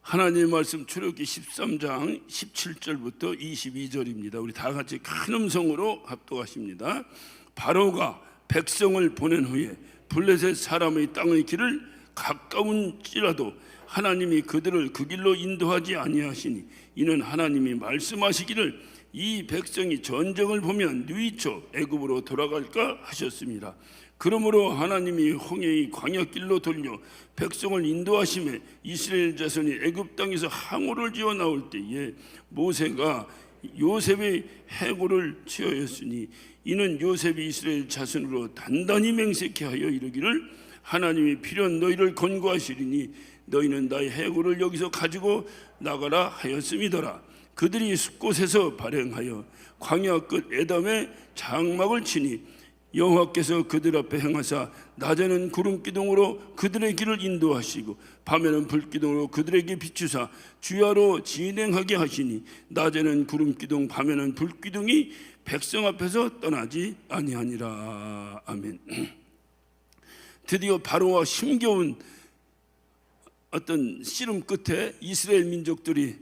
하나님의 말씀 출애굽기 13장 17절부터 22절입니다. 우리 다 같이 큰 음성으로 합독하십니다. 바로가 백성을 보낸 후에 블레셋 사람의 땅의 길을 가까운지라도 하나님이 그들을 그 길로 인도하지 아니하시니 이는 하나님이 말씀하시기를 이 백성이 전쟁을 보면 누이쳐 애굽으로 돌아갈까 하셨습니다. 그러므로 하나님이 홍해의 광야길로 돌려 백성을 인도하심에 이스라엘 자손이 애굽 땅에서 항우를 지어 나올 때에 모세가 요셉의 해골을 취하였으니 이는 요셉이 이스라엘 자손으로 단단히 맹세케 하여 이르기를 하나님이 필연 너희를 권고하시리니 너희는 나의 해골을 여기서 가지고 나가라 하였음이더라. 그들이 숲곳에서 발행하여 광야 끝 에담에 장막을 치니 여호와께서 그들 앞에 행하사 낮에는 구름기둥으로 그들의 길을 인도하시고 밤에는 불기둥으로 그들에게 비추사 주야로 진행하게 하시니 낮에는 구름기둥 밤에는 불기둥이 백성 앞에서 떠나지 아니하니라. 아멘. 드디어 바로와 힘겨운 어떤 씨름 끝에 이스라엘 민족들이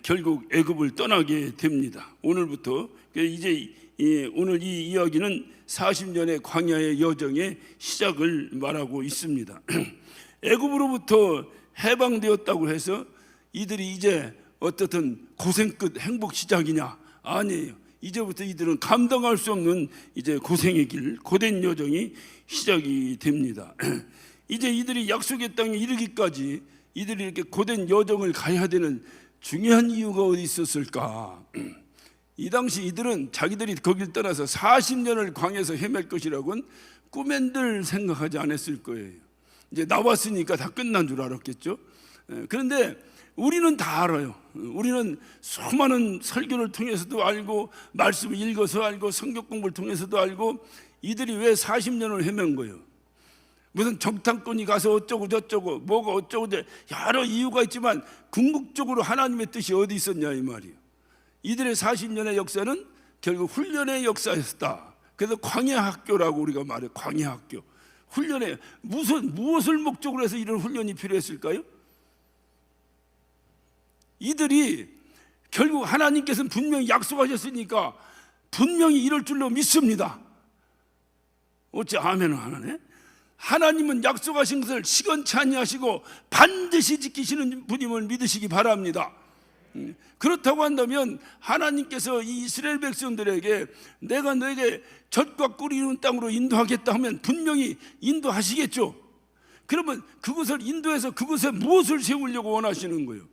결국 애굽을 떠나게 됩니다. 오늘부터 이제 오늘 이 이야기는 40년의 광야의 여정의 시작을 말하고 있습니다. 애굽으로부터 해방되었다고 해서 이들이 이제 어떻든 고생 끝 행복 시작이냐? 아니에요. 이제부터 이들은 감당할 수 없는 이제 고생의 길, 고된 여정이 시작이 됩니다. 이제 이들이 약속의 땅에 이르기까지 이들이 이렇게 고된 여정을 가야 되는 중요한 이유가 어디 있었을까? 이 당시 이들은 자기들이 거길 떠나서 40년을 광야에서 헤맬 것이라고는 꿈엔들 생각하지 않았을 거예요. 이제 나왔으니까 다 끝난 줄 알았겠죠. 그런데 우리는 다 알아요. 우리는 수많은 설교를 통해서도 알고 말씀을 읽어서 알고 성경 공부를 통해서도 알고 이들이 왜 40년을 헤맨 거예요. 무슨 정탐꾼이 가서 어쩌고 저쩌고 뭐가 어쩌고 여러 이유가 있지만 궁극적으로 하나님의 뜻이 어디 있었냐 이 말이에요. 이들의 40년의 역사는 결국 훈련의 역사였다. 그래서 광야학교라고 우리가 말해요. 광야학교. 훈련에 무엇을 목적으로 해서 이런 훈련이 필요했을까요? 이들이 결국 하나님께서는 분명히 약속하셨으니까 분명히 이럴 줄로 믿습니다. 어째 아멘을 안 하네? 하나님은 약속하신 것을 시건치 아니하시고 반드시 지키시는 분임을 믿으시기 바랍니다. 그렇다고 한다면 하나님께서 이 이스라엘 백성들에게 내가 너에게 젖과 꿀이 있는 땅으로 인도하겠다 하면 분명히 인도하시겠죠. 그러면 그것을 인도해서 그것에 무엇을 세우려고 원하시는 거예요?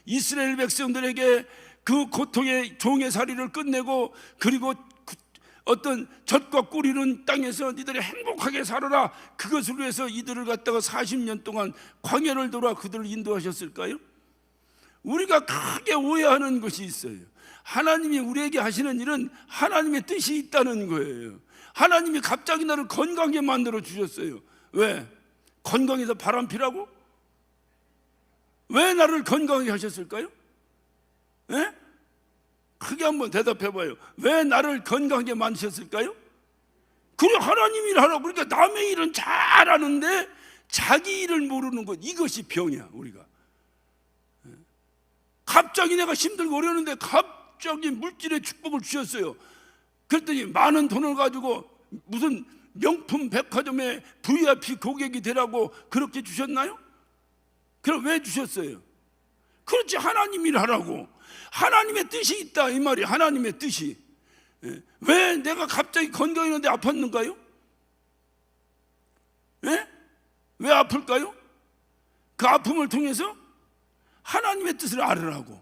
이스라엘 백성들에게 그 고통의 종의 살이를 끝내고 그리고 어떤 젖과 꿀이 있는 땅에서 니들이 행복하게 살아라, 그것을 위해서 이들을 갖다가 40년 동안 광야를 돌아 그들을 인도하셨을까요? 우리가 크게 오해하는 것이 있어요. 하나님이 우리에게 하시는 일은 하나님의 뜻이 있다는 거예요. 하나님이 갑자기 나를 건강하게 만들어 주셨어요. 왜? 건강해서 바람피라고? 왜 나를 건강하게 하셨을까요? 예? 크게 한번 대답해 봐요. 왜 나를 건강하게 만드셨을까요? 그래, 하나님 일 하라고. 그러니까 남의 일은 잘하는데 자기 일을 모르는 것, 이것이 병이야. 우리가 갑자기 내가 힘들고 어려운데 갑자기 물질의 축복을 주셨어요. 그랬더니 많은 돈을 가지고 무슨 명품 백화점의 VIP 고객이 되라고 그렇게 주셨나요? 그럼 왜 주셨어요? 그렇지, 하나님 일 하라고. 하나님의 뜻이 있다 이 말이에요. 하나님의 뜻이. 왜 내가 갑자기 건강했는데 아팠는가요? 왜 아플까요? 그 아픔을 통해서 하나님의 뜻을 알으라고.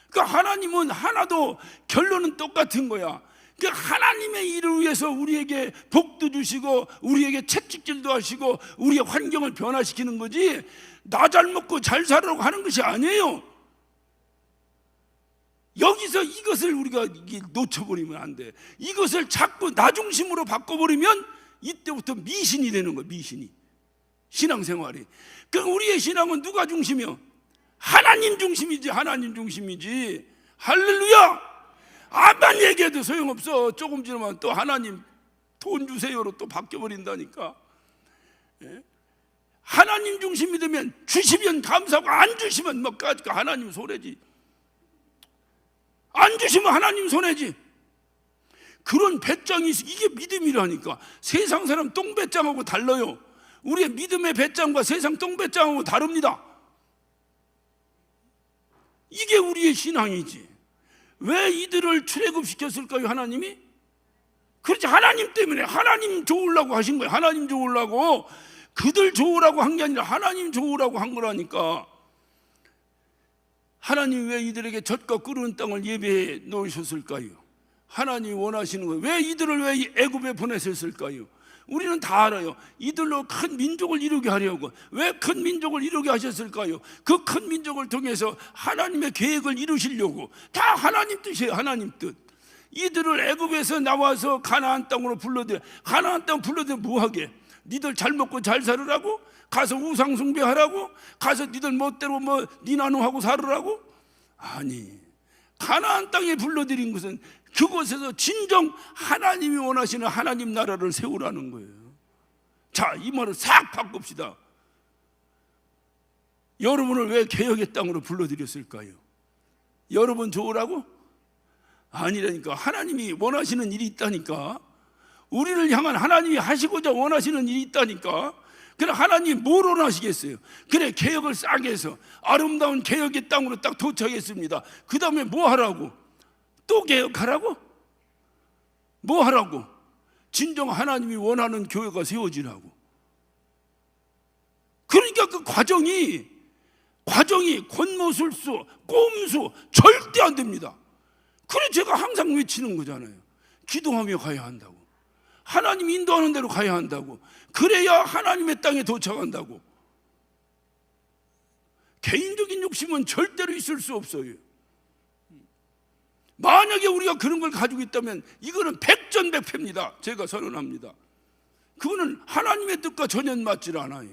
그러니까 하나님은 하나도 결론은 똑같은 거야. 그러니까 하나님의 일을 위해서 우리에게 복도 주시고 우리에게 채찍질도 하시고 우리의 환경을 변화시키는 거지, 나 잘 먹고 잘 살으라고 하는 것이 아니에요. 여기서 이것을 우리가 놓쳐버리면 안 돼. 이것을 자꾸 나 중심으로 바꿔버리면 이때부터 미신이 되는 거야. 미신이. 신앙생활이. 그럼 우리의 신앙은 누가 중심이요? 하나님 중심이지. 하나님 중심이지. 할렐루야. 아만 얘기해도 소용없어. 조금 지나면 또 하나님 돈 주세요로 또 바뀌어버린다니까. 하나님 중심이 되면 주시면 감사하고 안 주시면 뭐 하나님 손해지. 안 주시면 하나님 손해지. 그런 배짱이 이게 믿음이라니까. 세상 사람 똥배짱하고 달라요. 우리의 믿음의 배짱과 세상 똥배짱하고 다릅니다. 이게 우리의 신앙이지. 왜 이들을 출애굽시켰을까요? 하나님이? 그렇지, 하나님 때문에. 하나님 좋으려고 하신 거예요. 하나님 좋으려고. 그들 좋으라고 한 게 아니라 하나님 좋으라고 한 거라니까. 하나님 왜 이들에게 젖과 끓는 땅을 예배해 놓으셨을까요? 하나님이 원하시는 거예요. 왜 이들을 왜 애굽에 보내셨을까요? 우리는 다 알아요. 이들로 큰 민족을 이루게 하려고. 왜 큰 민족을 이루게 하셨을까요? 그 큰 민족을 통해서 하나님의 계획을 이루시려고. 다 하나님 뜻이에요. 하나님 뜻. 이들을 애굽에서 나와서 가나안 땅으로 불러들여. 가나안 땅 불러들여 뭐하게? 니들 잘 먹고 잘 살으라고? 가서 우상 숭배하라고? 가서 니들 멋대로 뭐 니나노하고 살으라고? 아니, 가나안 땅에 불러들인 것은 그곳에서 진정 하나님이 원하시는 하나님 나라를 세우라는 거예요. 자, 이 말을 싹 바꿉시다. 여러분을 왜 개혁의 땅으로 불러들였을까요? 여러분 좋으라고? 아니라니까. 하나님이 원하시는 일이 있다니까. 우리를 향한 하나님이 하시고자 원하시는 일이 있다니까. 그래, 하나님이 뭘 원하시겠어요? 그래, 개혁을 싸게 해서 아름다운 개혁의 땅으로 딱 도착했습니다. 그 다음에 뭐 하라고? 또 개혁하라고? 뭐 하라고? 진정 하나님이 원하는 교회가 세워지라고. 그러니까 그 과정이 권모술수, 꼼수 절대 안 됩니다. 그래, 제가 항상 외치는 거잖아요. 기도하며 가야 한다고. 하나님 인도하는 대로 가야 한다고. 그래야 하나님의 땅에 도착한다고. 개인적인 욕심은 절대로 있을 수 없어요. 만약에 우리가 그런 걸 가지고 있다면 이거는 백전백패입니다. 제가 선언합니다. 그거는 하나님의 뜻과 전혀 맞질 않아요.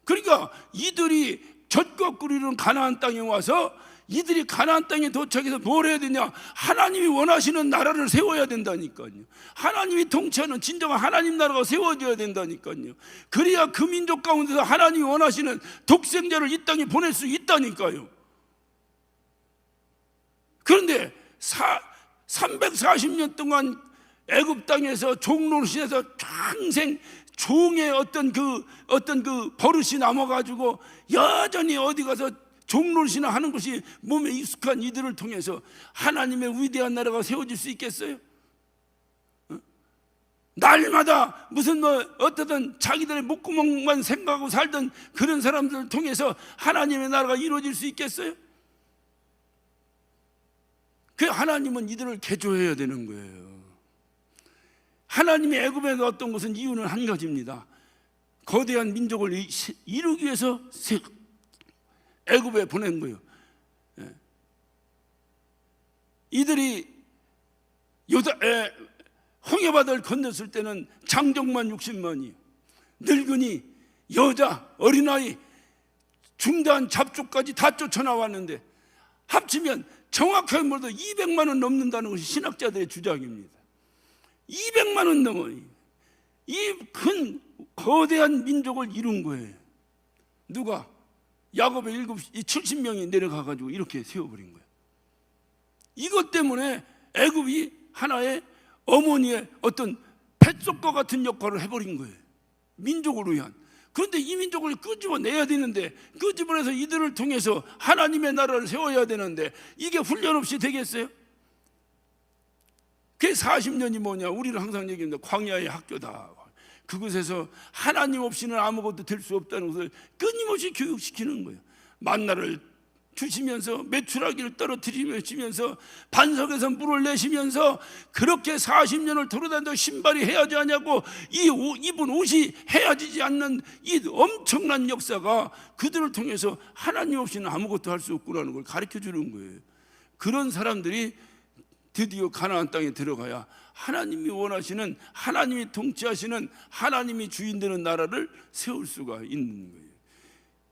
그러니까 이들이 젖과 꿀이는 가나안 땅에 와서 이들이 가나안 땅에 도착해서 뭘 해야 되냐? 하나님이 원하시는 나라를 세워야 된다니까요. 하나님이 통치하는 진정한 하나님 나라가 세워져야 된다니까요. 그래야 그 민족 가운데서 하나님이 원하시는 독생자를 이 땅에 보낼 수 있다니까요. 그런데 340년 동안 애굽 땅에서 종노릇에서 평생 종의 어떤 그 버릇이 남아가지고 여전히 어디 가서 종노릇이나 하는 것이 몸에 익숙한 이들을 통해서 하나님의 위대한 나라가 세워질 수 있겠어요? 날마다 무슨 뭐 어떻든 자기들의 목구멍만 생각하고 살던 그런 사람들을 통해서 하나님의 나라가 이루어질 수 있겠어요? 그 하나님은 이들을 개조해야 되는 거예요. 하나님이 애굽에 넣었던 것은 이유는 한 가지입니다. 거대한 민족을 이루기 위해서 애굽에 보낸 거예요. 이들이 홍해바다를 건넜을 때는 장정만 60만이, 늙은이, 여자, 어린아이, 중대한 잡초까지 다 쫓아나왔는데 합치면 정확하게 말해도 200만 원 넘는다는 것이 신학자들의 주장입니다. 200만 원 넘어요. 이 큰 거대한 민족을 이룬 거예요. 누가? 야곱의 70명이 내려가가지고 이렇게 세워버린 거예요. 이것 때문에 애굽이 하나의 어머니의 어떤 뱃속과 같은 역할을 해버린 거예요. 민족을 위한. 그런데 이 민족을 끄집어내야 되는데, 끄집어내서 이들을 통해서 하나님의 나라를 세워야 되는데 이게 훈련 없이 되겠어요? 그게 40년이 뭐냐? 우리는 항상 얘기합니다. 광야의 학교다. 그곳에서 하나님 없이는 아무것도 될 수 없다는 것을 끊임없이 교육시키는 거예요. 만나를 주시면서 메추라기를 떨어뜨리면서 반석에서 물을 내시면서 그렇게 40년을 돌아다니면서 신발이 헤어지 않냐고 입은 옷이 헤어지지 않는 이 엄청난 역사가 그들을 통해서 하나님 없이는 아무것도 할 수 없구나는 걸 가르쳐 주는 거예요. 그런 사람들이 드디어 가나안 땅에 들어가야 하나님이 원하시는, 하나님이 통치하시는, 하나님이 주인 되는 나라를 세울 수가 있는 거예요.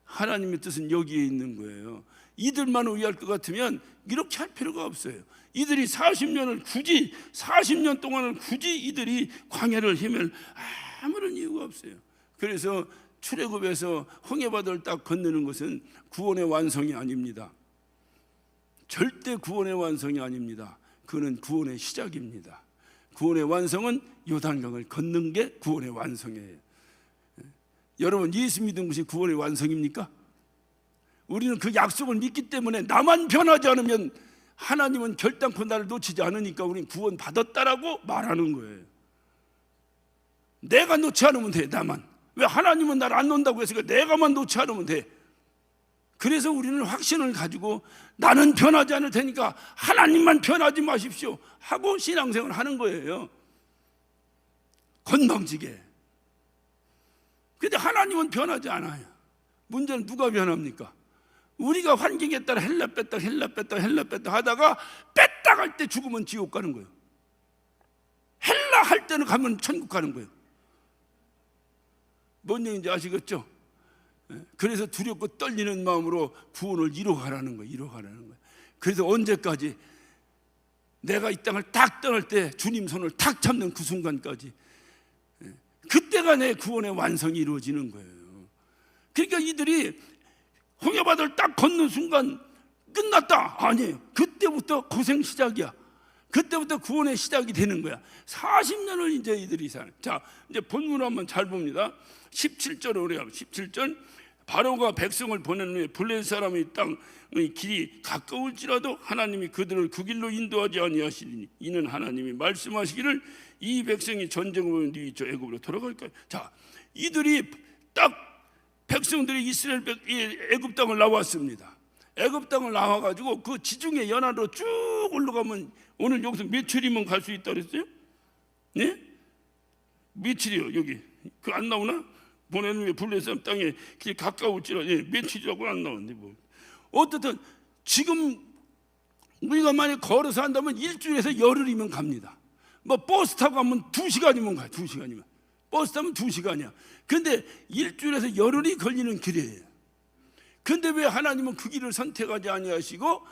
하나님의 뜻은 여기에 있는 거예요. 이들만 의할 것 같으면 이렇게 할 필요가 없어요. 이들이 40년 동안을 굳이 이들이 광야를 헤맬 아무런 이유가 없어요. 그래서 출애굽에서 홍해바다를 딱 건너는 것은 구원의 완성이 아닙니다. 절대 구원의 완성이 아닙니다. 그거는 구원의 시작입니다. 구원의 완성은 요단강을 걷는 게 구원의 완성이에요. 여러분, 예수 믿는 것이 구원의 완성입니까? 우리는 그 약속을 믿기 때문에 나만 변하지 않으면 하나님은 결단코 나를 놓치지 않으니까 우리는 구원 받았다라고 말하는 거예요. 내가 놓지 않으면 돼. 나만. 왜 하나님은 나를 안 놓는다고 했으니까 내가만 놓지 않으면 돼. 그래서 우리는 확신을 가지고 나는 변하지 않을 테니까 하나님만 변하지 마십시오 하고 신앙생활을 하는 거예요. 건방지게. 근데 하나님은 변하지 않아요. 문제는 누가 변합니까? 우리가 환경에 따라 헬라 뺐다 하다가 뺐다 갈 때 죽으면 지옥 가는 거예요. 헬라 할 때는 가면 천국 가는 거예요. 뭔 얘기인지 아시겠죠? 그래서 두렵고 떨리는 마음으로 구원을 이뤄가라는 거예요. 그래서 언제까지? 내가 이 땅을 딱 떠날 때 주님 손을 탁 잡는 그 순간까지, 그때가 내 구원의 완성이 이루어지는 거예요. 그러니까 이들이 홍해바다를 딱 걷는 순간 끝났다? 아니에요. 그때부터 고생 시작이야. 그때부터 구원의 시작이 되는 거야. 40년을 이제 이들이 사는. 자, 이제 본문을 한번 잘 봅니다. 17절을 우리가 17절, 바로가 백성을 보낸 후에 블레셋 사람의 땅의 길이 가까울지라도 하나님이 그들을 그 길로 인도하지 아니하시리니 이는 하나님이 말씀하시기를 이 백성이 전쟁을 보면 네 저 애굽으로 돌아갈까. 자, 이들이 딱 백성들이 이스라엘 애굽 땅을 나왔습니다. 애굽 땅을 나와가지고 그 지중해 연안으로 쭉 올라가면 오늘 여기서 며칠이면 갈 수 있다 그랬어요? 네? 며칠이요? 여기 그 안 나오나? 보내는 게 블레셋 땅에 길 가까울지라. 예, 며칠이라고 안 나오는데 뭐. 어쨌든 지금 우리가 만약 걸어서 한다면 일주일에서 열흘이면 갑니다. 뭐 버스 타고 가면 2시간이면 가요. 2시간이면 버스 타면 2시간이야. 근데 일주일에서 열흘이 걸리는 길이에요. 근데 왜 하나님은 그 길을 선택하지 아니하시고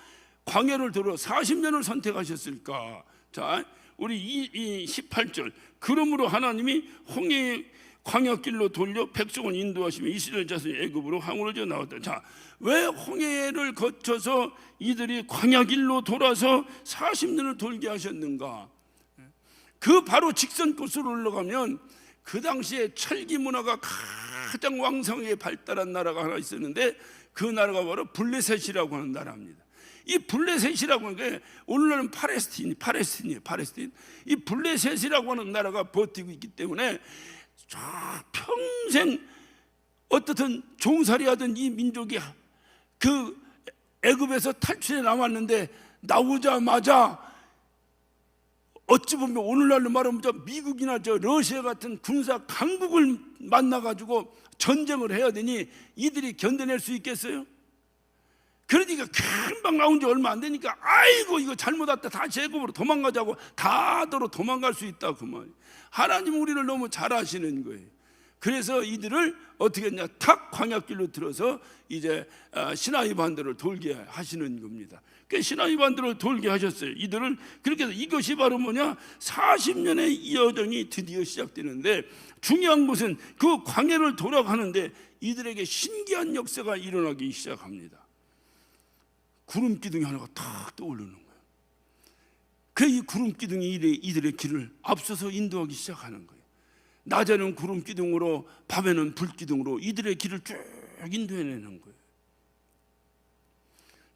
광야를 들어 40년을 선택하셨을까? 자, 우리 이 18절, 그러므로 하나님이 홍해 광야길로 돌려 백성을 인도하시며 이스라엘 자손이 애굽으로 항우러져 나왔다. 자, 왜 홍해를 거쳐서 이들이 광야길로 돌아서 40년을 돌게 하셨는가? 그 바로 직선 코스로 올라가면 그 당시에 철기 문화가 가장 왕성하게 발달한 나라가 하나 있었는데 그 나라가 바로 블레셋이라고 하는 나라입니다. 이 블레셋이라고 하는 게 오늘날은 팔레스틴이에요. 이 블레셋이라고 하는 나라가 버티고 있기 때문에 평생 어떻든 종살이하던 이 민족이 그 애굽에서 탈출해 나왔는데 나오자마자 어찌 보면 오늘날로 말하면 저 미국이나 저 러시아 같은 군사 강국을 만나가지고 전쟁을 해야 되니 이들이 견뎌낼 수 있겠어요? 그러니까 금방 나온 지 얼마 안 되니까 아이고 이거 잘못 왔다 다시 애굽으로 도망가자고 다도로 도망갈 수 있다 그 말이에요. 하나님 우리를 너무 잘 아시는 거예요. 그래서 이들을 어떻게 했냐, 탁 광야길로 들어서 이제 시나이 반도를 돌게 하시는 겁니다. 그 시나이 반도를 돌게 하셨어요. 이들을 그렇게 해서 이것이 바로 뭐냐, 40년의 여정이 드디어 시작되는데 중요한 것은 그 광야를 돌아가는데 이들에게 신기한 역사가 일어나기 시작합니다. 구름 기둥이 하나가 탁 떠오르는 거예요. 그 이 구름 기둥이 이들의 길을 앞서서 인도하기 시작하는 거예요. 낮에는 구름 기둥으로, 밤에는 불 기둥으로 이들의 길을 쭉 인도해내는 거예요.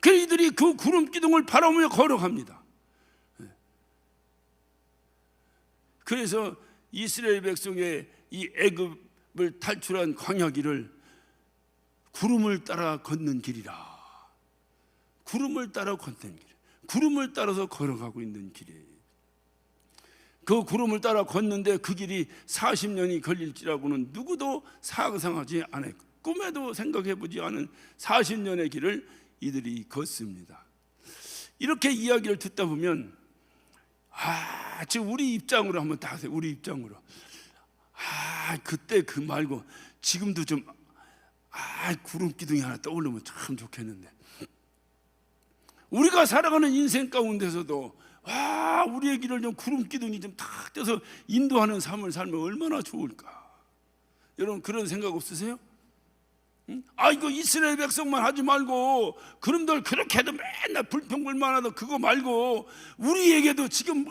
그래서 이들이 그 구름 기둥을 바라보며 걸어갑니다. 그래서 이스라엘 백성의 이 애굽을 탈출한 광야길을 구름을 따라 걷는 길이라. 구름을 따라 걷는 길, 구름을 따라서 걸어가고 있는 길이에요. 그 구름을 따라 걷는데 그 길이 40년이 걸릴지라고는 누구도 상상하지 않아요. 꿈에도 생각해보지 않은 40년의 길을 이들이 걷습니다. 이렇게 이야기를 듣다 보면 지금 우리 입장으로 한번 다 하세요. 우리 입장으로 그때 그 말고 지금도 좀 구름 기둥이 하나 떠오르면 참 좋겠는데, 우리가 살아가는 인생 가운데서도 우리의 길을 좀 구름 기둥이 좀 탁 떼서 인도하는 삶을 살면 얼마나 좋을까. 여러분 그런 생각 없으세요? 아 이거 이스라엘 백성만 하지 말고 그놈들 그렇게 해도 맨날 불평불만하다 그거 말고 우리에게도 지금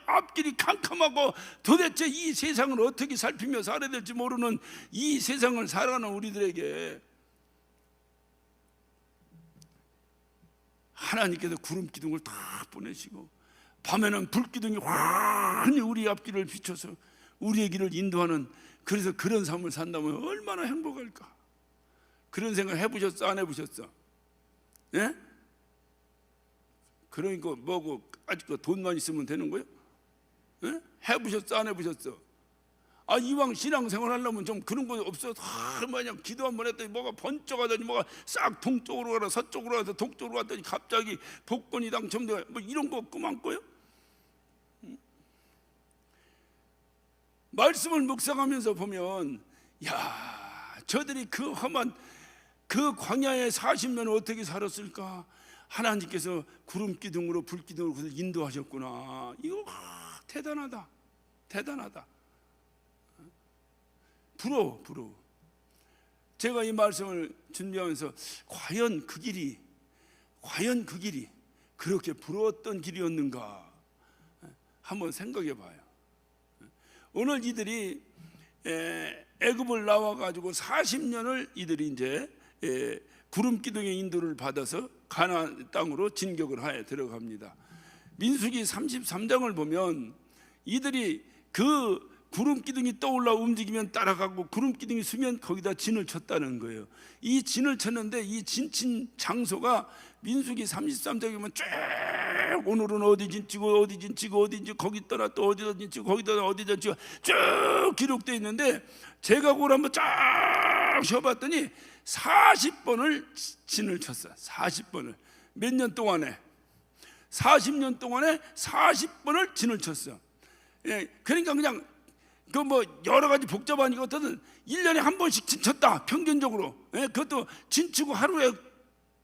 앞길이 캄캄하고 도대체 이 세상을 어떻게 살피며 살아야 될지 모르는 이 세상을 살아가는 우리들에게 하나님께서 구름 기둥을 다 보내시고 밤에는 불 기둥이 환히 우리 앞길을 비춰서 우리의 길을 인도하는, 그래서 그런 삶을 산다면 얼마나 행복할까. 그런 생각 해보셨어? 안 해보셨어? 예? 그러니까 뭐고 아직 돈만 있으면 되는 거예요? 예? 해보셨어? 안 해보셨어? 아 이왕 신앙생활 하려면 좀 그런 거 없어? 마냥 기도 한번 했더니 뭐가 번쩍하더니 뭐가 싹 동쪽으로 가라 서쪽으로 가서 동쪽으로 갔더니 갑자기 복권이 당첨돼, 뭐 이런 거 그만 거요? 말씀을 묵상하면서 보면 야 저들이 그 험한 그 광야의 40년을 어떻게 살았을까. 하나님께서 구름 기둥으로 불 기둥으로 그들 인도하셨구나. 이거 대단하다, 대단하다. 부러워. 제가 이 말씀을 준비하면서 과연 그 길이 그렇게 부러웠던 길이었는가 한번 생각해 봐요. 오늘 이들이 애굽을 나와 가지고 40년을 이들이 이제 구름 기둥의 인도를 받아서 가나안 땅으로 진격을 하여 들어갑니다. 민수기 33장을 보면 이들이 그 구름 기둥이 떠올라 움직이면 따라가고 구름 기둥이 서면 거기다 진을 쳤다는 거예요. 이 진을 쳤는데 이 진친 장소가 민수기 33장에 보면 쭉 오늘은 어디 진치고 어디 진치고 어디 진치고 거기 떠나 또 어디다 진치고 거기다 어디다 진치고 쭉 기록되어 있는데 제가 그걸 한번 쫙 쉬어봤더니 40번을 진을 쳤어요. 40번을 몇 년 동안에 40년 동안에 40번을 진을 쳤어. 예, 그러니까 그냥 그 뭐 여러 가지 복잡한 것들은 1년에 한 번씩 진 쳤다 평균적으로. 예, 그것도 진치고 하루에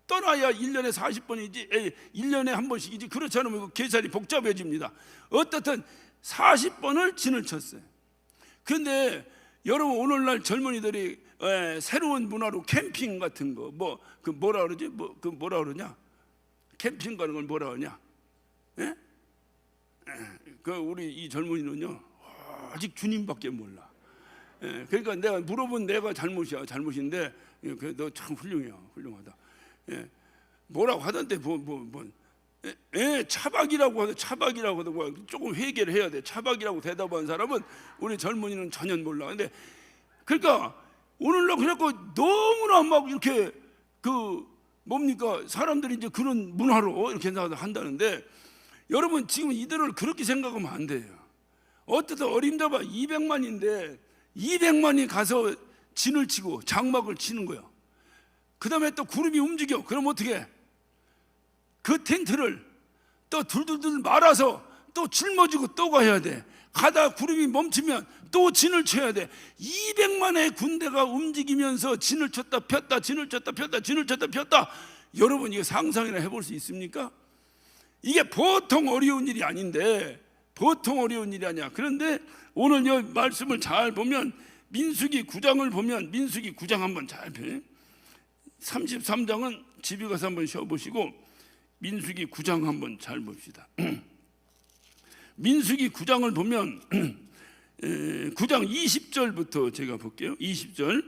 떠나야 1년에 40번이지 1년에 한 번씩이지. 그렇지 않으면 그 계산이 복잡해집니다. 어떻든 40번을 진을 쳤어요. 그런데 여러분 오늘날 젊은이들이 새로운 문화로 캠핑 같은 거 뭐 그 뭐라 그러지? 그 뭐라 그러냐? 캠핑 가는 걸 뭐라 그러냐? 예? 그 우리 이 젊은이는요 아직 주님밖에 몰라. 예, 그러니까 내가 물어본 내가 잘못인데 너 참 훌륭하다. 예, 뭐라고 하던데 차박이라고 하고 조금 회개를 해야 돼. 차박이라고 대답한 사람은 우리 젊은이는 전혀 몰라. 근데 그러니까 오늘날 그래갖고 너무나 막 이렇게 뭡니까 사람들이 이제 그런 문화로 이렇게 한다는데 여러분 지금 이들을 그렇게 생각하면 안 돼요. 어떻든 어림잡아 200만인데 200만이 가서 진을 치고 장막을 치는 거예요. 그 다음에 또 구름이 움직여. 그럼 어떻게 해? 그 텐트를 또 둘둘둘 말아서 또 짊어지고 또 가야 돼. 가다 구름이 멈추면 또 진을 쳐야 돼. 200만의 군대가 움직이면서 진을 쳤다 폈다 진을 쳤다 폈다 진을 쳤다 폈다. 여러분 이거 상상이나 해볼 수 있습니까? 이게 보통 어려운 일이 아닌데, 보통 어려운 일이 아니야. 그런데 오늘 이 말씀을 잘 보면 민수기 9장을 보면 민수기 9장 한번 잘 펴요. 33장은 집에 가서 한번 쉬어보시고 민수기 9장 한번 잘 봅시다. 민수기 9장을 보면 9장 20절부터 제가 볼게요. 20절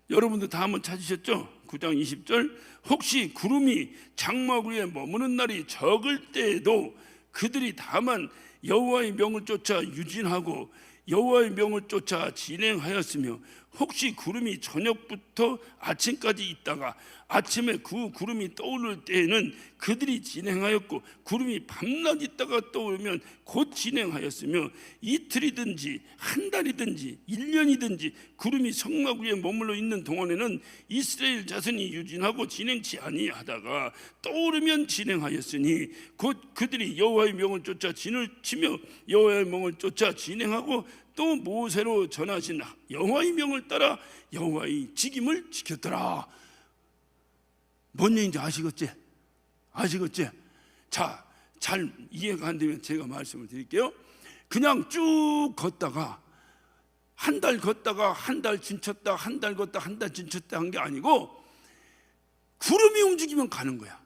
여러분들 다 한번 찾으셨죠? 9장 20절 혹시 구름이 장막 위에 머무는 날이 적을 때에도 그들이 다만 여호와의 명을 쫓아 유진하고 여호와의 명을 쫓아 진행하였으며 혹시 구름이 저녁부터 아침까지 있다가 아침에 그 구름이 떠오를 때에는 그들이 진행하였고 구름이 밤낮 있다가 떠오르면 곧 진행하였으며 이틀이든지 한 달이든지 1년이든지 구름이 성막 위에 머물러 있는 동안에는 이스라엘 자손이 유진하고 진행치 아니하다가 떠오르면 진행하였으니 곧 그들이 여호와의 명을 쫓아 진을 치며 여호와의 명을 쫓아 진행하고 또 모세로 전하신 여호와의 명을 따라 여호와의 직임을 지켰더라. 뭔 얘기인지 아시겠지? 자, 잘 이해가 안 되면 제가 말씀을 드릴게요. 그냥 쭉 걷다가 한 달 걷다가 한 달 진쳤다, 한 달 걷다 한 달 진쳤다 한 게 아니고 구름이 움직이면 가는 거야.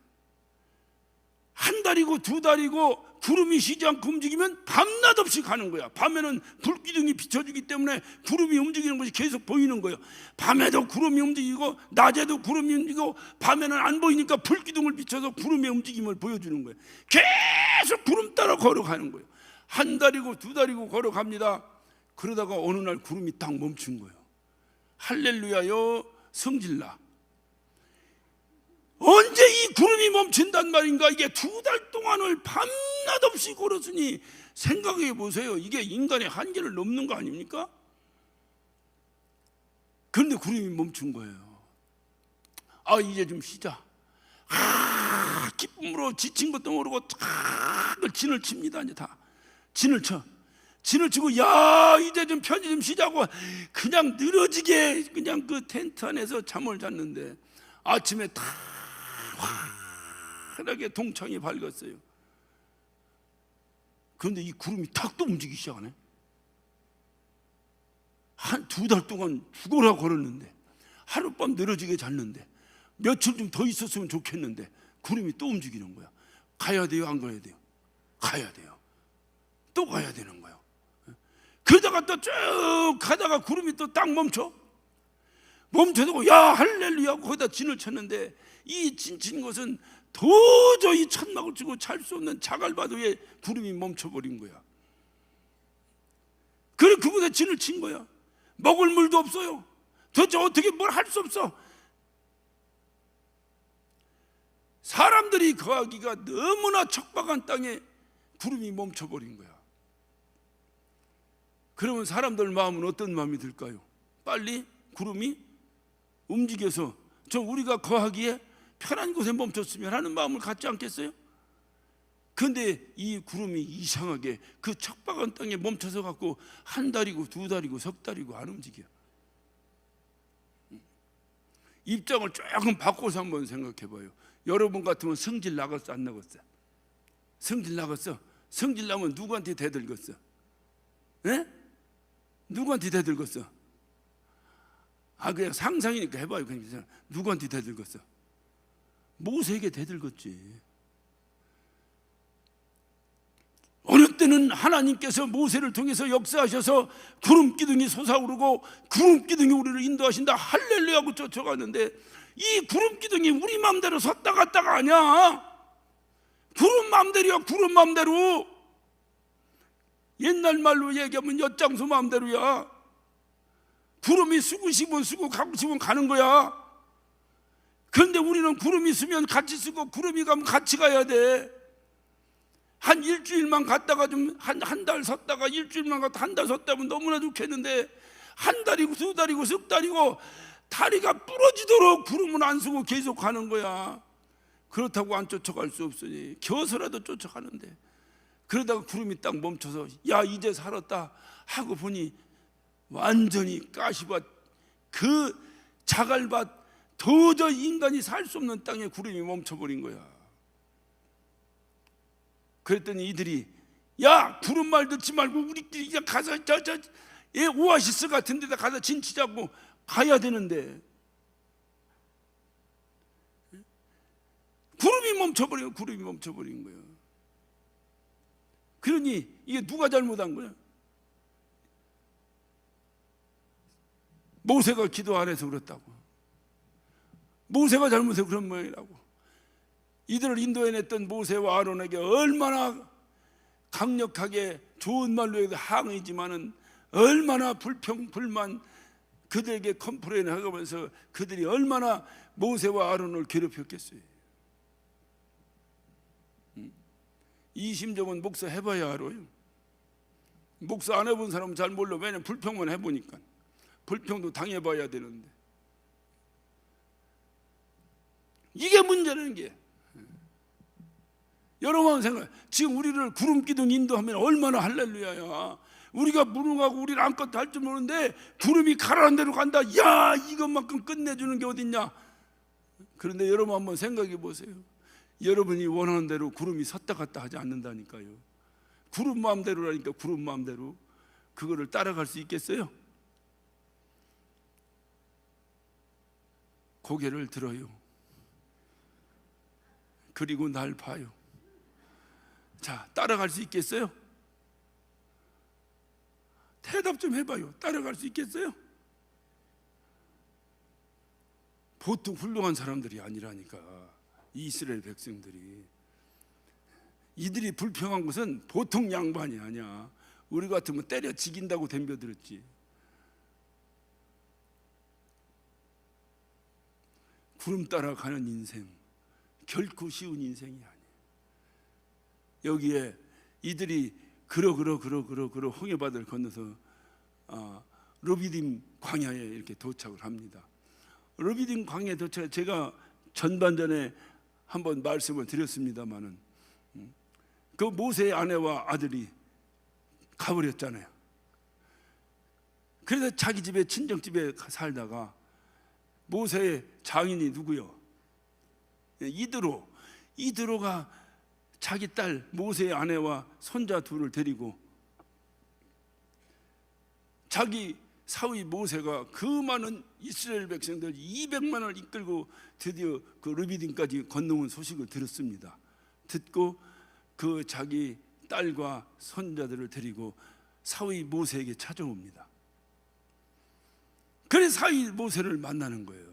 한 달이고 두 달이고 구름이 쉬지 않고 움직이면 밤낮 없이 가는 거야. 밤에는 불기둥이 비춰주기 때문에 구름이 움직이는 것이 계속 보이는 거예요. 밤에도 구름이 움직이고 낮에도 구름이 움직이고 밤에는 안 보이니까 불기둥을 비춰서 구름의 움직임을 보여주는 거예요. 계속 구름 따라 걸어가는 거예요. 한 달이고 두 달이고 걸어갑니다. 그러다가 어느 날 구름이 딱 멈춘 거예요. 할렐루야요, 성질나. 언제 이 구름이 멈춘단 말인가? 이게 두 달 동안을 밤낮 없이 걸었으니 생각해 보세요. 이게 인간의 한계를 넘는 거 아닙니까? 그런데 구름이 멈춘 거예요. 아, 이제 좀 쉬자. 기쁨으로 지친 것도 모르고 진을 칩니다. 이제 다 진을 치고, 야, 이제 좀 편히 좀 쉬자고 그냥 늘어지게 그냥 그 텐트 안에서 잠을 잤는데 아침에 다 환하게 동창이 밝았어요. 그런데 이 구름이 탁 또 움직이기 시작하네. 한 두 달 동안 죽어라 걸었는데, 하룻밤 늘어지게 잤는데, 며칠 좀 더 있었으면 좋겠는데 구름이 또 움직이는 거야. 가야 돼요, 안 가야 돼요? 가야 돼요. 또 가야 되는 거예요. 그러다가 또 쭉 가다가 구름이 또 딱 멈춰두고 야, 할렐루야 하고 거기다 진을 쳤는데, 이 진친 것은 도저히 천막을 치고 잘 수 없는 자갈바도에 구름이 멈춰버린 거야. 그래, 그곳에 진을 친 거야. 먹을 물도 없어요. 도대체 어떻게 뭘 할 수 없어. 사람들이 거하기가 너무나 척박한 땅에 구름이 멈춰버린 거야. 그러면 사람들 마음은 어떤 마음이 들까요? 빨리 구름이 움직여서 저 우리가 거하기에 편한 곳에 멈췄으면 하는 마음을 갖지 않겠어요? 그런데 이 구름이 이상하게 그 척박한 땅에 멈춰서 갖고 한 달이고 두 달이고 석 달이고 안 움직여. 입장을 조금 바꿔서 한번 생각해 봐요. 여러분 같으면 성질 나갔어, 안 나갔어? 성질 나갔어? 성질 나면 누구한테 대들겠어? 예? 누구한테 대들겠어? 아, 그냥 상상이니까 해봐요. 그냥 누구한테 대들겠어? 모세에게 대들겠지. 어느 때는 하나님께서 모세를 통해서 역사하셔서 구름 기둥이 솟아오르고 구름 기둥이 우리를 인도하신다, 할렐루야 하고 쫓아갔는데, 이 구름 기둥이 우리 마음대로 섰다 갔다가 아니야. 구름 마음대로야. 구름 마음대로. 옛날 말로 얘기하면 엿장수 마음대로야. 구름이 쓰고 싶으면 쓰고 가고 싶으면 가는 거야. 그런데 우리는 구름이 쓰면 같이 쓰고 구름이 가면 같이 가야 돼. 한 일주일만 갔다가 좀 한 달 섰다가 일주일만 갔다 한 달 섰다면 너무나 좋겠는데, 한 달이고 두 달이고 석 달이고 다리가 부러지도록 구름은 안 쓰고 계속 가는 거야. 그렇다고 안 쫓아갈 수 없으니 겨서라도 쫓아가는데, 그러다가 구름이 딱 멈춰서 야, 이제 살았다 하고 보니 완전히 가시밭, 그 자갈밭, 도저히 인간이 살 수 없는 땅에 구름이 멈춰버린 거야. 그랬더니 이들이 야, 구름 말 듣지 말고 우리끼리 그냥 가서 오아시스 같은 데다 가서 진치자고 가야 되는데, 구름이 멈춰버린 거예요. 그러니 이게 누가 잘못한 거야? 모세가 기도 안 해서 그렇다고. 모세가 잘못해서 그런 모양이라고. 이들을 인도해냈던 모세와 아론에게 얼마나 강력하게 좋은 말로 해도 항의지만은 얼마나 불평 불만 그들에게 컴플레인 하면서 그들이 얼마나 모세와 아론을 괴롭혔겠어요. 이 심정은 목사 해봐야 알아요. 목사 안 해본 사람은 잘 몰라. 왜냐면 불평만 해보니까. 불평도 당해봐야 되는데, 이게 문제라는 게. 여러분 생각해. 지금 우리를 구름 기둥 인도하면 얼마나 할렐루야야. 우리가 무능하고 우리는 아무것도 할 줄 모르는데 구름이 가라는 대로 간다. 야, 이것만큼 끝내주는 게 어딨냐. 그런데 여러분 한번 생각해 보세요. 여러분이 원하는 대로 구름이 섰다 갔다 하지 않는다니까요. 구름 마음대로라니까. 구름 마음대로 그거를 따라갈 수 있겠어요? 고개를 들어요. 그리고 날 봐요. 자, 따라갈 수 있겠어요? 대답 좀 해봐요. 따라갈 수 있겠어요? 보통 훌륭한 사람들이 아니라니까. 이스라엘 백성들이. 이들이 불평한 것은 보통 양반이 아니야. 우리 같으면 때려 죽인다고 덤벼들었지. 구름 따라 가는 인생, 결코 쉬운 인생이 아니에요. 여기에 이들이 그러 홍해바다를 건너서 르비딤 광야에 이렇게 도착을 합니다. 르비딤 광야에 도착해 제가 전반전에 한번 말씀을 드렸습니다마는 그 모세의 아내와 아들이 가버렸잖아요. 그래서 자기 집에 친정집에 살다가 모세의 장인이 누구요? 이드로가 자기 딸 모세의 아내와 손자 둘을 데리고 자기 사위 모세가 그 많은 이스라엘 백성들 200만을 이끌고 드디어 그 르비딤까지 건너온 소식을 들었습니다. 듣고 그 자기 딸과 손자들을 데리고 사위 모세에게 찾아옵니다. 그래서 사위 모세를 만나는 거예요.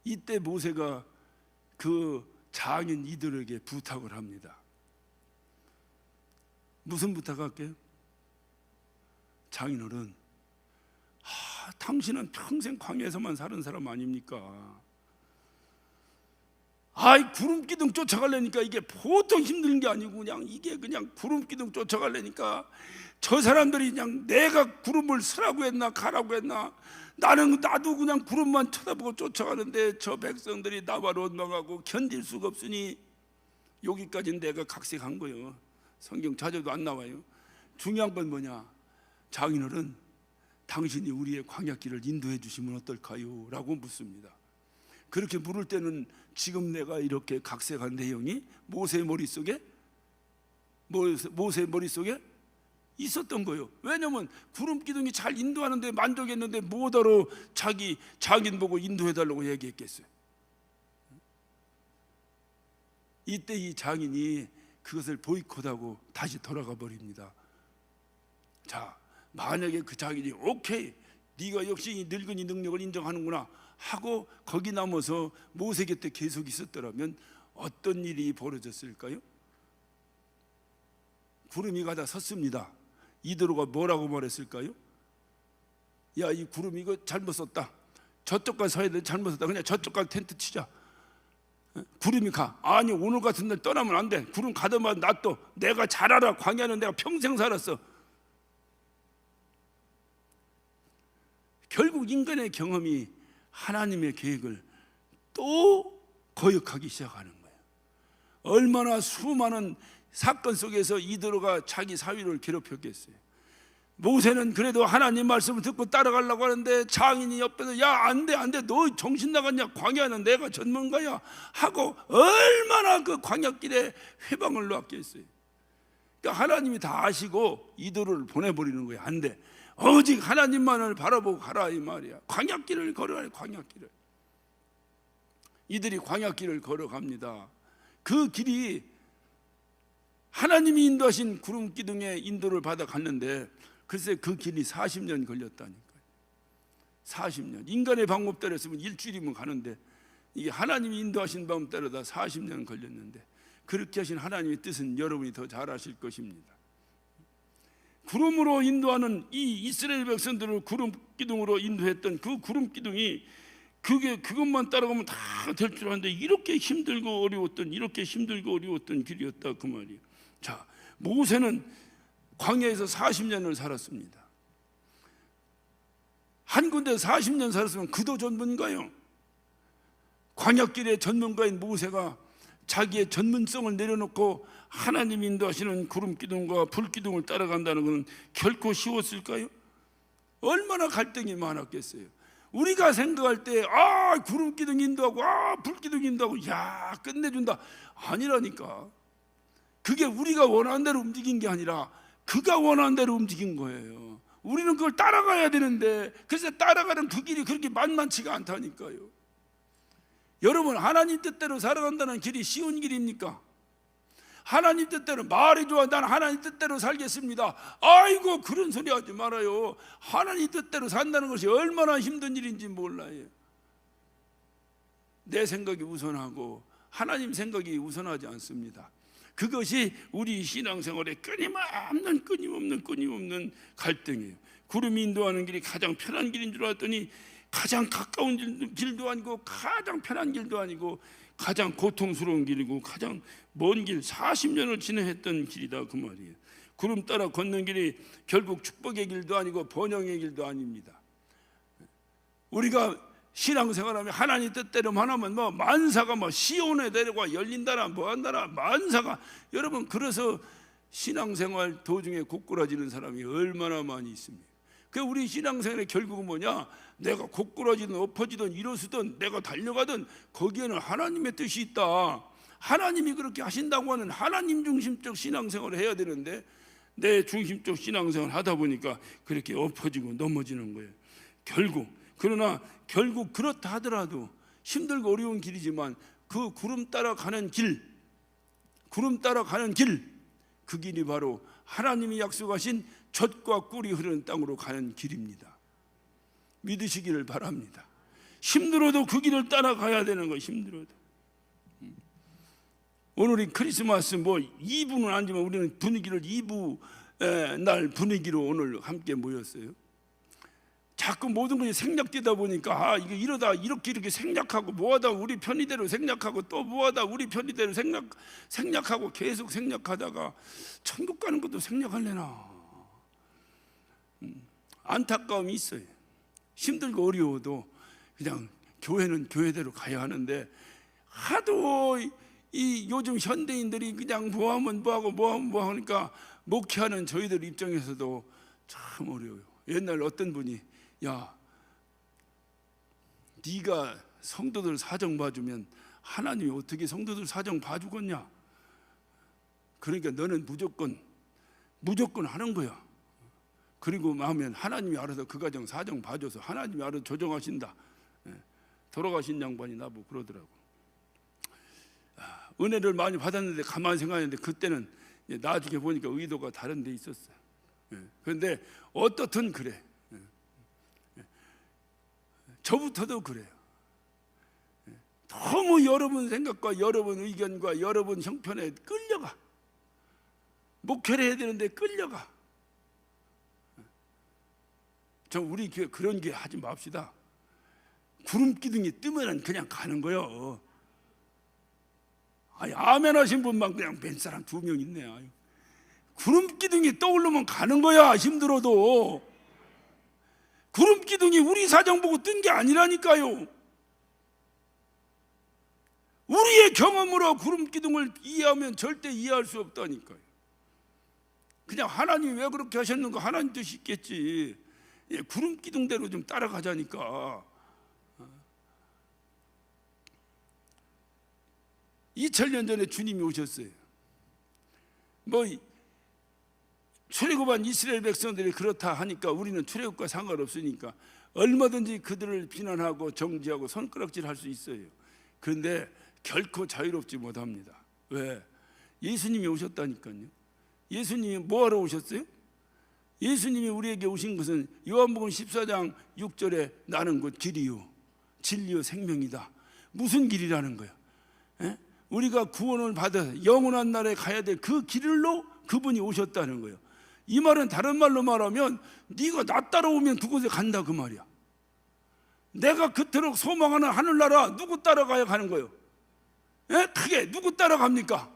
이때 모세가 그 장인 이들에게 부탁을 합니다. 무슨 부탁할게요? 장인어른, 당신은 평생 광야에서만 사는 사람 아닙니까? 구름 기둥 쫓아가려니까 이게 보통 힘든 게 아니고 그냥 구름 기둥 쫓아가려니까 저 사람들이 그냥 내가 구름을 서라고 했나 가라고 했나, 나도 그냥 구름만 쳐다보고 쫓아가는데 저 백성들이 나와 원망하고 견딜 수가 없으니 여기까지는 내가 각색한 거예요. 성경 자료도 안 나와요. 중요한 건 뭐냐? 장인어른, 당신이 우리의 광야길을 인도해 주시면 어떨까요? 라고 묻습니다. 그렇게 물을 때는 지금 내가 이렇게 각색한 내용이 모세의 머릿속에 있었던 거예요. 왜냐하면 구름 기둥이 잘 인도하는데 만족했는데 뭐더러 자기 장인 보고 인도해달라고 얘기했겠어요. 이때 이 장인이 그것을 보이콧하고 다시 돌아가 버립니다. 자, 만약에 그 장인이 오케이, 네가 역시 이 늙은이 능력을 인정하는구나 하고 거기 남아서 모세 곁에 계속 있었더라면 어떤 일이 벌어졌을까요? 구름이 가다 섰습니다. 이드로가 뭐라고 말했을까요? 야, 이 구름 이거 잘못 썼다. 저쪽 가 서야 돼. 잘못 썼다. 그냥 저쪽 가 텐트 치자. 구름이 가. 아니, 오늘 같은 날 떠나면 안 돼. 구름 가더만 놔둬. 내가 잘 알아. 광야는 내가 평생 살았어. 결국 인간의 경험이 하나님의 계획을 또 거역하기 시작하는 거예요. 얼마나 수많은 사건 속에서 이드로가 자기 사위를 괴롭혔겠어요. 모세는 그래도 하나님 말씀을 듣고 따라가려고 하는데 장인이 옆에서 야, 안 돼, 너 정신 나갔냐? 광야는 내가 전문가야 하고 얼마나 그 광야길에 회방을 놓았겠어요. 그러니까 하나님이 다 아시고 이드로를 보내버리는 거예요. 안 돼, 오직 하나님만을 바라보고 가라 이 말이야. 광야길을 걸어라. 광야길을. 이들이 광야길을 걸어갑니다. 그 길이 하나님이 인도하신 구름 기둥의 인도를 받아 갔는데 글쎄 그 길이 40년 걸렸다니까요. 40년. 인간의 방법대로 했으면 일주일이면 가는데 이게 하나님이 인도하신 방법대로 다 40년 걸렸는데, 그렇게 하신 하나님의 뜻은 여러분이 더 잘 아실 것입니다. 구름으로 인도하는 이 이스라엘 백성들을 구름 기둥으로 인도했던 그 구름 기둥이 그것만 따라가면 다 될 줄 알았는데 이렇게 힘들고 어려웠던 길이었다 그 말이에요. 자, 모세는 광야에서 40년을 살았습니다. 한 군데 40년 살았으면 그도 전문가요. 광야길의 전문가인 모세가 자기의 전문성을 내려놓고 하나님 인도하시는 구름 기둥과 불 기둥을 따라간다는 것은 결코 쉬웠을까요? 얼마나 갈등이 많았겠어요. 우리가 생각할 때 구름 기둥 인도하고 불 기둥 인도하고 야, 끝내준다. 아니라니까. 그게 우리가 원하는 대로 움직인 게 아니라 그가 원하는 대로 움직인 거예요. 우리는 그걸 따라가야 되는데, 그래서 따라가는 그 길이 그렇게 만만치가 않다니까요. 여러분, 하나님 뜻대로 살아간다는 길이 쉬운 길입니까? 하나님 뜻대로 말이 좋아, 나는 하나님 뜻대로 살겠습니다. 아이고, 그런 소리 하지 말아요. 하나님 뜻대로 산다는 것이 얼마나 힘든 일인지 몰라요. 내 생각이 우선하고 하나님 생각이 우선하지 않습니다. 그것이 우리 신앙생활의 끊임없는 갈등이에요. 구름이 인도하는 길이 가장 편한 길인 줄 알았더니 가장 가까운 길도 아니고 가장 편한 길도 아니고 가장 고통스러운 길이고 가장 먼 길, 40년을 진행했던 길이다, 그 말이에요. 구름 따라 걷는 길이 결국 축복의 길도 아니고 번영의 길도 아닙니다. 우리가 신앙생활하면 하나님 뜻대로만 하면 뭐 만사가 뭐 시온에 내려가 열린다나 뭐 한다나 만사가, 여러분, 그래서 신앙생활 도중에 고꾸라지는 사람이 얼마나 많이 있습니까? 그 우리 신앙생활의 결국은 뭐냐? 내가 고꾸라지든 엎어지든 일어서든 내가 달려가든 거기에는 하나님의 뜻이 있다. 하나님이 그렇게 하신다고 하는 하나님 중심적 신앙생활을 해야 되는데 내 중심적 신앙생활을 하다 보니까 그렇게 엎어지고 넘어지는 거예요. 그러나 결국 그렇다 하더라도 힘들고 어려운 길이지만 그 구름 따라가는 길, 그 길이 바로 하나님이 약속하신 젖과 꿀이 흐르는 땅으로 가는 길입니다. 믿으시기를 바랍니다. 힘들어도 그 길을 따라가야 되는 거예요. 힘들어도. 오늘이 크리스마스 뭐 2부는 아니지만 우리는 분위기를 2부 날 분위기로 오늘 함께 모였어요. 자꾸 모든 것이 생략되다 보니까 이게 이러다 이렇게 생략하고 뭐하다 우리 편의대로 생략하고 또 뭐하다 우리 편의대로 생략하고 계속 생략하다가 천국 가는 것도 생략할래나 안타까움이 있어요. 힘들고 어려워도 그냥 교회는 교회대로 가야 하는데 하도 이 요즘 현대인들이 그냥 뭐하면 뭐하고 하니까 목회하는 저희들 입장에서도 참 어려워요. 옛날 어떤 분이 야, 네가 성도들 사정 봐주면 하나님이 어떻게 성도들 사정 봐주겠냐? 그러니까 너는 무조건 하는 거야. 그리고 마음엔 하나님이 알아서 그 가정 사정 봐줘서 하나님이 알아서 조정하신다. 돌아가신 양반이 나보고 그러더라고. 은혜를 많이 받았는데 가만히 생각했는데 그때는 나중에 보니까 의도가 다른 데 있었어요. 그런데 어떻든 그래. 저부터도 그래요. 너무 여러분 생각과 여러분 의견과 여러분 형편에 끌려가. 목회를 해야 되는데 끌려가. 우리 교회 그런 게 하지 맙시다. 구름 기둥이 뜨면 그냥 가는 거요. 아멘 하신 분만 그냥 몇 사람 2명 있네. 구름 기둥이 떠오르면 가는 거야. 힘들어도. 구름 기둥이 우리 사정 보고 뜬 게 아니라니까요. 우리의 경험으로 구름 기둥을 이해하면 절대 이해할 수 없다니까요. 그냥 하나님이 왜 그렇게 하셨는가 하나님 뜻이 있겠지. 구름 기둥대로 좀 따라가자니까. 2000년 전에 주님이 오셨어요. 출애굽한 이스라엘 백성들이 그렇다 하니까 우리는 출애굽과 상관없으니까 얼마든지 그들을 비난하고 정죄하고 손가락질할 수 있어요. 그런데 결코 자유롭지 못합니다. 왜? 예수님이 오셨다니까요. 예수님이 뭐하러 오셨어요? 예수님이 우리에게 오신 것은 요한복음 14장 6절에 나는 곧 길이요 진리요 생명이다. 무슨 길이라는 거야? 우리가 구원을 받아 영원한 날에 가야 될 그 길로 그분이 오셨다는 거예요. 이 말은 다른 말로 말하면 네가 나 따라오면 그곳에 간다 그 말이야. 내가 그토록 소망하는 하늘나라 누구 따라가야 가는 거예요? 크게 누구 따라갑니까?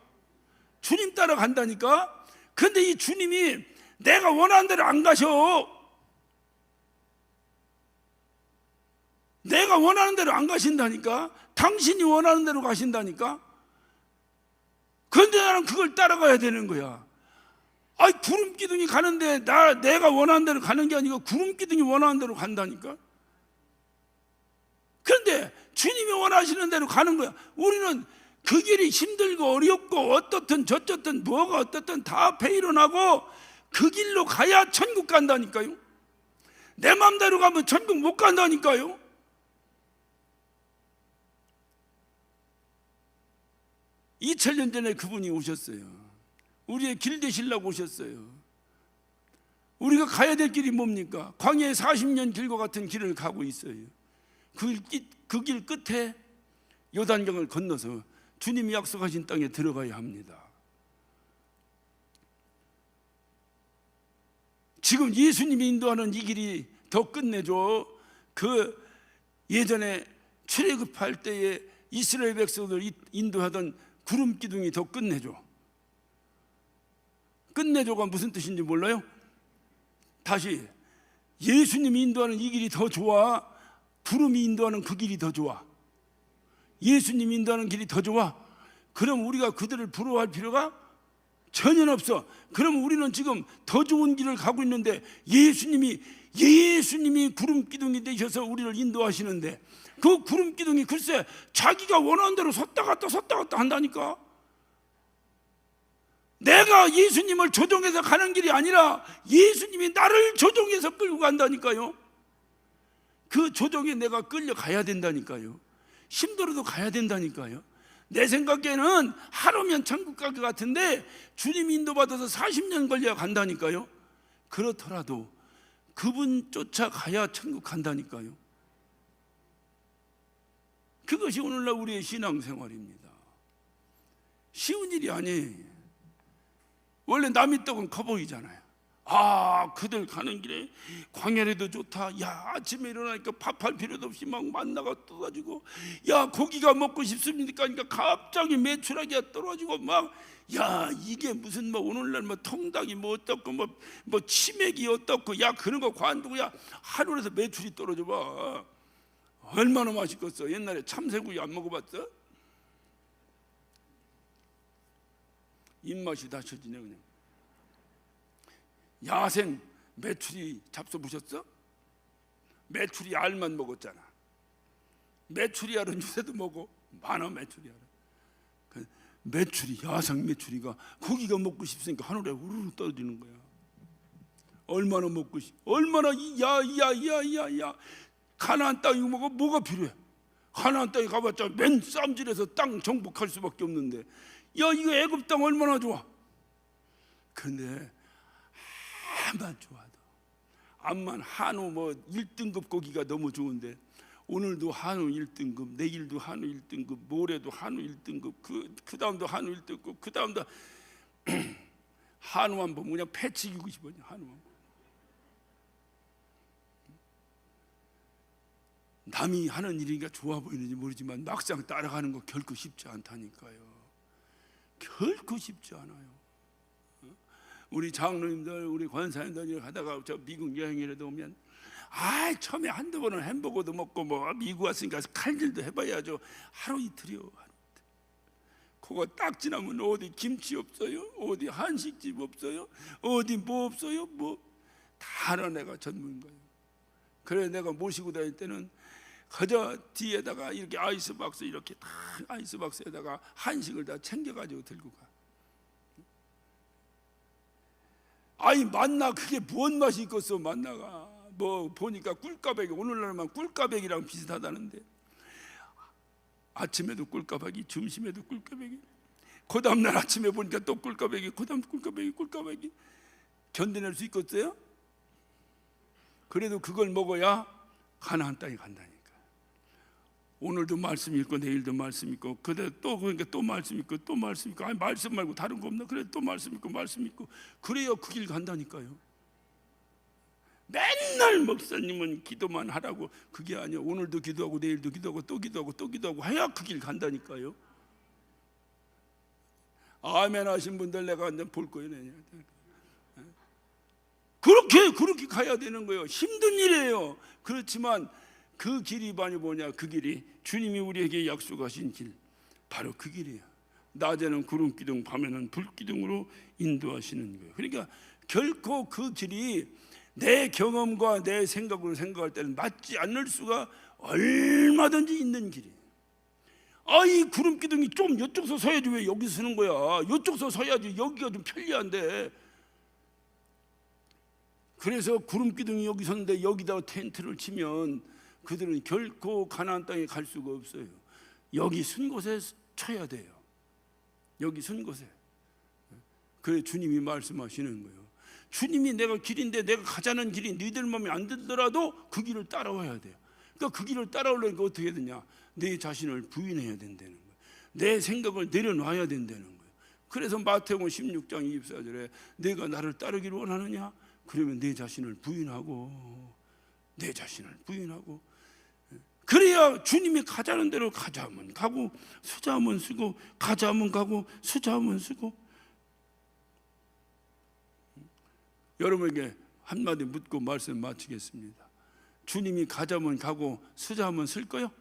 주님 따라간다니까. 근데 이 주님이 내가 원하는 대로 안 가셔. 내가 원하는 대로 안 가신다니까. 당신이 원하는 대로 가신다니까. 그런데 나는 그걸 따라가야 되는 거야. 구름 기둥이 가는데 내가 원하는 대로 가는 게 아니고 구름 기둥이 원하는 대로 간다니까. 그런데 주님이 원하시는 대로 가는 거야. 우리는 그 길이 힘들고 어렵고 어떻든 저쩌든 뭐가 어떻든 다 앞에 일어나고 그 길로 가야 천국 간다니까요. 내 맘대로 가면 천국 못 간다니까요. (2000년) 전에 그분이 오셨어요. 우리의 길 되시려고 오셨어요. 우리가 가야 될 길이 뭡니까? 광야에 40년 길과 같은 길을 가고 있어요. 그 길 끝에 요단강을 건너서 주님이 약속하신 땅에 들어가야 합니다. 지금 예수님이 인도하는 이 길이 더 끝내줘. 그 예전에 출애굽할 때에 이스라엘 백성을 인도하던 구름 기둥이 더 끝내줘. 끝내줘가 무슨 뜻인지 몰라요? 다시, 예수님이 인도하는 이 길이 더 좋아? 구름이 인도하는 그 길이 더 좋아? 예수님이 인도하는 길이 더 좋아? 그럼 우리가 그들을 부러워할 필요가 전혀 없어. 그럼 우리는 지금 더 좋은 길을 가고 있는데 예수님이 구름 기둥이 되셔서 우리를 인도하시는데, 그 구름 기둥이 글쎄 자기가 원하는 대로 섰다 갔다 한다니까. 내가 예수님을 조종해서 가는 길이 아니라 예수님이 나를 조종해서 끌고 간다니까요. 그 조종에 내가 끌려가야 된다니까요. 힘들어도 가야 된다니까요. 내 생각에는 하루면 천국 갈 것 같은데 주님 인도받아서 40년 걸려야 간다니까요. 그렇더라도 그분 쫓아가야 천국 간다니까요. 그것이 오늘날 우리의 신앙생활입니다. 쉬운 일이 아니에요. 원래 남이 떡은 커 보이잖아요. 그들 가는 길에 광야라도 좋다. 야, 아침에 일어나니까 밥할 필요도 없이 막 만나가 떠가지고, 야, 고기가 먹고 싶습니까? 그러니까 갑자기 메추라기가 떨어지고 막, 야, 이게 무슨 뭐 오늘날 뭐 통닭이 뭐 어떻고 뭐 치맥이 어떻고, 야, 그런 거 관두고, 야, 하루에서 메추리 떨어져 봐. 얼마나 맛있겠어. 옛날에 참새구이 안 먹어봤어? 입맛이 다 쳐지네 그냥. 야생 메추리 잡숴보셨어? 메추리 알만 먹었잖아. 메추리 알은 요새도 먹어. 많아 메추리 알은. 그 메추리, 야생 메추리가 고기가 먹고 싶으니까 하늘에 우르르 떨어지는 거야. 얼마나 먹고 싶? 얼마나 야야야야야. 가나안 땅 이거 먹어 뭐가 필요해? 가나안 땅에 가봤자 맨 쌈질해서 땅 정복할 수밖에 없는데, 야, 이거 애굽 땅 얼마나 좋아. 근데 암만 좋아도, 암만 한우 뭐 1등급 고기가 너무 좋은데, 오늘도 한우 1등급, 내일도 한우 1등급, 모레도 한우 1등급, 그 다음도 한우 1등급, 그 다음도 한우 한 번 그냥 패치기고 싶어요. 한우 한 번. 남이 하는 일이니까 좋아 보이는지 모르지만 막상 따라가는 거 결코 쉽지 않다니까요. 결코 쉽지 않아요. 우리 장로님들, 우리 권사님들 가다가 저 미국 여행이라도 오면, 처음에 한두 번은 햄버거도 먹고 뭐 미국 왔으니까 칼질도 해봐야죠. 하루 이틀이요. 그거 딱 지나면 어디 김치 없어요? 어디 한식집 없어요? 어디 뭐 없어요? 뭐 다 알아. 내가 전문가예요. 그래 내가 모시고 다닐 때는 그저 뒤에다가 이렇게 아이스박스, 이렇게 다 아이스박스에다가 한식을 다 챙겨가지고 들고 가. 만나 그게 뭔 맛이 있겠어. 만나가 뭐 보니까 꿀까베기, 오늘날만 꿀까베기랑 비슷하다는데, 아침에도 꿀까베기, 점심에도 꿀까베기, 그 다음날 아침에 보니까 또 꿀까베기, 그 다음 꿀까베기 견뎌낼 수 있겠어요? 그래도 그걸 먹어야 가나안 땅에 간다니까. 오늘도 말씀 읽고 내일도 말씀 읽고, 그래 또 그러니까 또 말씀 읽고 또 말씀 읽고, 말씀 말고 다른 거 없나? 그래 또 말씀 읽고 그래야 그 길 간다니까요. 맨날 목사님은 기도만 하라고, 그게 아니야. 오늘도 기도하고 내일도 기도하고 또 기도하고 해야 그 길 간다니까요. 아멘 하신 분들 내가 이제 볼 거예요. 그렇게 가야 되는 거예요. 힘든 일이에요. 그렇지만 그 길이 뭐냐? 그 길이 주님이 우리에게 약속하신 길, 바로 그 길이에요. 낮에는 구름 기둥, 밤에는 불 기둥으로 인도하시는 거예요. 그러니까 결코 그 길이 내 경험과 내 생각으로 생각할 때는 맞지 않을 수가 얼마든지 있는 길이에요. 이 구름 기둥이 좀 이쪽서 서야지 왜 여기 서는 거야? 이쪽서 서야지, 여기가 좀 편리한데. 그래서 구름 기둥이 여기 섰는데 여기다 텐트를 치면 그들은 결코 가나안 땅에 갈 수가 없어요. 여기 선 곳에 쳐야 돼요. 여기 선 곳에. 그래 주님이 말씀하시는 거예요. 주님이 내가 길인데 내가 가자는 길이 너희들 마음에 안 들더라도 그 길을 따라와야 돼요. 그러니까 그 길을 따라오려니까 어떻게 해야 되냐? 내 자신을 부인해야 된다는 거예요. 내 생각을 내려놔야 된다는 거예요. 그래서 마태복음 16장 24절에 내가 나를 따르기를 원하느냐? 그러면 내 자신을 부인하고 내 자신을 부인하고 그래야 주님이 가자는 대로 가자 하면 가고 쓰자 하면 쓰고 가자 하면 가고 쓰자 하면 쓰고. 여러분에게 한마디 묻고 말씀 마치겠습니다. 주님이 가자면 가고 쓰자면 쓸 거요?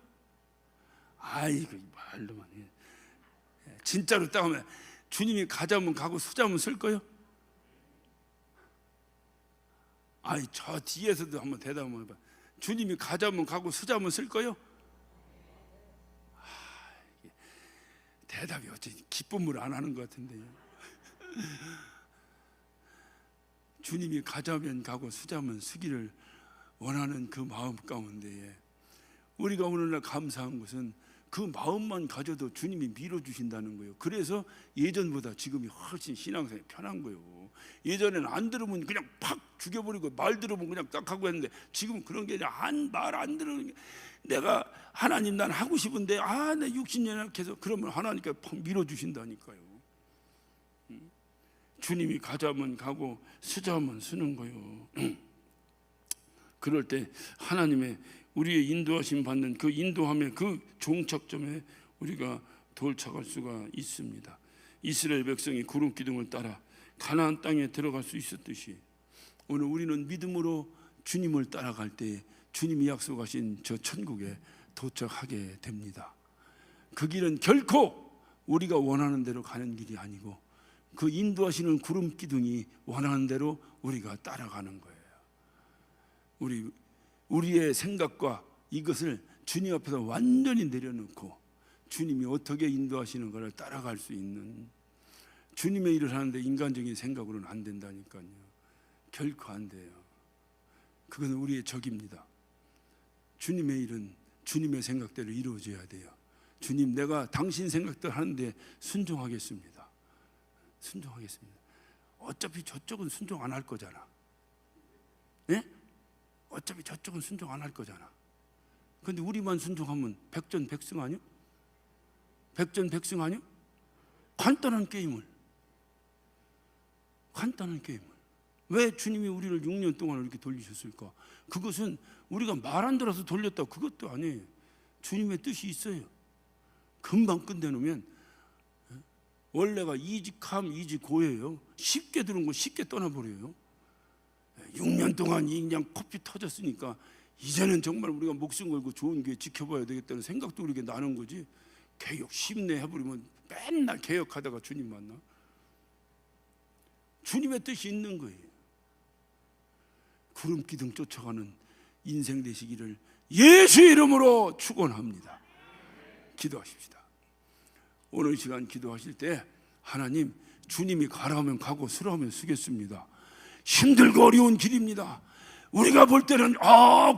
아이고 말로만 해. 진짜로 따하면 주님이 가자면 가고 쓰자면 쓸 거요? 아이 저 뒤에서도 한번 대답 한번 해봐. 주님이 가자면 가고 쓰자면 쓸 거요? 대답이 어째 기쁨을 안 하는 것 같은데요. 주님이 가자면 가고 쓰자면 쓰기를 원하는 그 마음 가운데에 우리가 오늘날 감사한 것은 그 마음만 가져도 주님이 밀어주신다는 거예요. 그래서 예전보다 지금이 훨씬 신앙생활이 편한 거예요. 예전에는 안 들으면 그냥 팍 죽여버리고 말 들으면 그냥 딱 하고 했는데 지금은 그런 게 아니라 말 안 들으는 게 내가 하나님 난 하고 싶은데 내 60년이나 계속 그러면 하나님께 팍 밀어주신다니까요. 주님이 가자면 가고 쓰자면 쓰는 거예요. 그럴 때 하나님의 우리의 인도하심 받는 그 인도함의 그 종착점에 우리가 도착할 수가 있습니다. 이스라엘 백성이 구름 기둥을 따라 가나안 땅에 들어갈 수 있었듯이 오늘 우리는 믿음으로 주님을 따라갈 때 주님이 약속하신 저 천국에 도착하게 됩니다. 그 길은 결코 우리가 원하는 대로 가는 길이 아니고 그 인도하시는 구름 기둥이 원하는 대로 우리가 따라가는 거예요. 우리의 생각과 이것을 주님 앞에서 완전히 내려놓고 주님이 어떻게 인도하시는 것을 따라갈 수 있는 주님의 일을 하는데 인간적인 생각으로는 안 된다니까요. 결코 안 돼요. 그것은 우리의 적입니다. 주님의 일은 주님의 생각대로 이루어져야 돼요. 주님 내가 당신 생각대로 하는데 순종하겠습니다. 순종하겠습니다. 어차피 저쪽은 순종 안 할 거잖아. 예? 어차피 저쪽은 순종 안 할 거잖아. 근데 우리만 순종하면 백전백승 아니요? 백전백승 아니요? 간단한 게임을 왜 주님이 우리를 6년 동안 이렇게 돌리셨을까? 그것은 우리가 말 안 들어서 돌렸다 그것도 아니에요. 주님의 뜻이 있어요. 금방 끝내놓으면 원래가 이직함 이직고예요. 쉽게 들은 거 쉽게 떠나버려요. 6년 동안 그냥 코피 터졌으니까 이제는 정말 우리가 목숨 걸고 좋은 교회 지켜봐야 되겠다는 생각도 우리에게 나는 거지. 개혁 쉽네 해버리면 맨날 개혁하다가 주님 만나. 주님의 뜻이 있는 거예요. 구름 기둥 쫓아가는 인생 되시기를 예수 이름으로 축원합니다. 기도하십시다. 오늘 시간 기도하실 때 하나님 주님이 가라 하면 가고 쓰라 하면 쓰겠습니다. 힘들고 어려운 길입니다. 우리가 볼 때는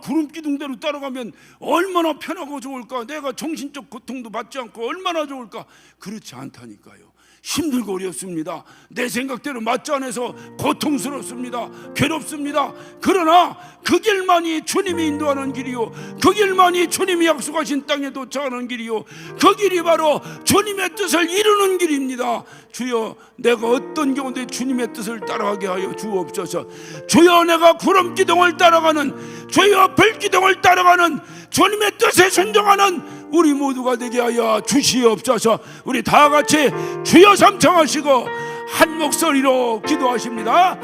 구름 기둥대로 따라가면 얼마나 편하고 좋을까, 내가 정신적 고통도 받지 않고 얼마나 좋을까. 그렇지 않다니까요. 힘들고 어렵습니다. 내 생각대로 맞지 않아서 고통스럽습니다. 괴롭습니다. 그러나 그 길만이 주님이 인도하는 길이요, 그 길만이 주님이 약속하신 땅에 도착하는 길이요, 그 길이 바로 주님의 뜻을 이루는 길입니다. 주여 내가 어떤 경우인데 주님의 뜻을 따라가게 하여 주옵소서. 주여 내가 구름 기둥을 따라가는, 주여 불 기둥을 따라가는 주님의 뜻에 순종하는 우리 모두가 되게 하여 주시옵소서. 우리 다 같이 주여 삼창하시고 한 목소리로 기도하십니다.